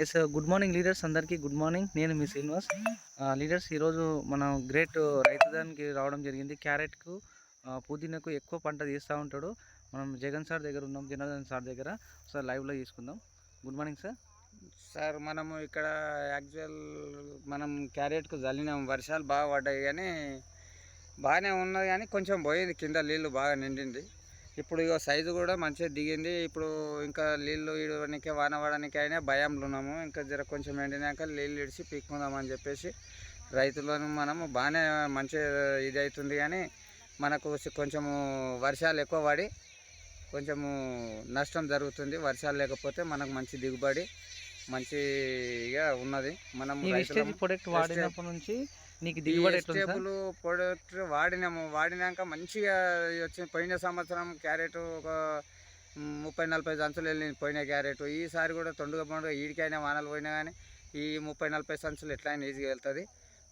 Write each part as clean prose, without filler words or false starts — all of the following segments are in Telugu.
ఎస్ గుడ్ మార్నింగ్ లీడర్స్, అందరికీ గుడ్ మార్నింగ్. నేను మీ శ్రీనివాస్. లీడర్స్, ఈరోజు మనం గ్రేట్ రైతుదానికి రావడం జరిగింది. క్యారెట్కు పుదీనాకు ఎక్కువ పంట తీస్తూ ఉంటాడు. మనం జగన్ సార్ దగ్గర ఉన్నాం, జనార్దన్ సార్ దగ్గర. సార్ లైవ్లో తీసుకుందాం. Good morning sir. సార్ మనము ఇక్కడ యాక్చువల్ మనం క్యారెట్కు చల్లినాం, వర్షాలు బాగా పడ్డాయి కానీ బాగానే ఉన్నది, కానీ కొంచెం పోయింది కింద, నీళ్ళు బాగా నిండింది. ఇప్పుడు ఇక సైజు కూడా మంచిగా దిగింది. ఇప్పుడు ఇంకా నీళ్ళు ఇడవడానికి వాన పడడానికి అయినా భయంలో ఉన్నాము. ఇంకా జర కొంచెం ఎండినాక నీళ్ళు ఇడిచి పీక్కుందామని చెప్పేసి రైతులను మనము బాగానే మంచి ఇది అవుతుంది. కానీ మనకు కొంచెము వర్షాలు ఎక్కువ పడి కొంచెము నష్టం జరుగుతుంది. వర్షాలు లేకపోతే మనకు మంచి దిగుబడి మంచిగా ఉన్నది. మనం ప్రొడక్ట్ వాడినప్పటి నుంచి నీకు దిగుబడి వెజిటేబుల్ ప్రొడక్ట్ వాడినాక మంచిగా వచ్చింది. పోయిన సంవత్సరం క్యారెట్ ఒక 30-40 సంచులు వెళ్ళింది పోయిన క్యారెట్. ఈసారి కూడా తొండుగా పండుగ ఈడికైనా వానలు పోయినా కానీ ఈ 30-40 సంచులు ఎట్లయినా ఈజీగా వెళ్తుంది.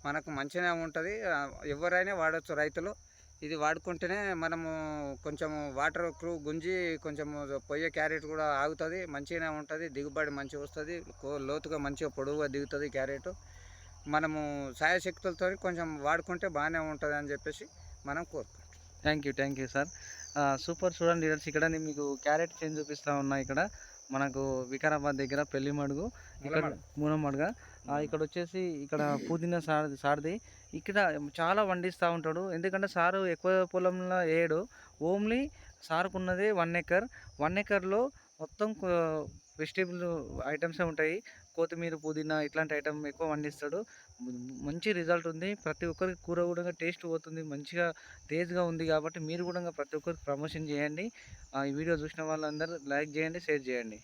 మనకు మంచిగా ఉంటుంది. ఎవరైనా వాడచ్చు రైతులు. ఇది వాడుకుంటేనే మనము కొంచెం వాటర్ క్రూ గుంజి కొంచెం పొయ్యే క్యారెట్ కూడా ఆగుతుంది, మంచిగానే ఉంటుంది, దిగుబడి మంచిగా వస్తుంది, లోతుగా మంచిగా పొడవుగా దిగుతుంది క్యారెట్. మనము సాయశక్తులతో కొంచెం వాడుకుంటే బాగానే ఉంటుంది అని చెప్పేసి మనం కోరుకుంటాం. Thank you sir. సూపర్. చూడండి లీడర్స్, ఇక్కడ నేను మీకు క్యారెట్ చేంజ్ చూపిస్తూ ఉన్నా. ఇక్కడ మనకు వికారాబాద్ దగ్గర పెళ్లిమడుగు, ఇక్కడ మూనమడుగా. ఇక్కడ వచ్చేసి ఇక్కడ పుదీనా సార్ది ఇక్కడ చాలా వండిస్తూ ఉంటాడు. ఎందుకంటే సారు ఎక్కువ పొలంలో వేయడు. Only సారుకున్నదే 1 acre. 1 ఎకర్లో మొత్తం వెజిటేబుల్ ఐటమ్సే ఉంటాయి. కొత్తిమీర, పుదీనా ఇట్లాంటి ఐటమ్ ఎక్కువ వండిస్తాడు. మంచి రిజల్ట్ ఉంది. ప్రతి ఒక్కరికి కూర కూడా టేస్ట్ పోతుంది, మంచిగా తేజ్గా ఉంది. కాబట్టి మీరు కూడా ప్రతి ఒక్కరికి ప్రమోషన్ చేయండి. ఈ వీడియో చూసిన వాళ్ళందరూ లైక్ చేయండి, షేర్ చేయండి.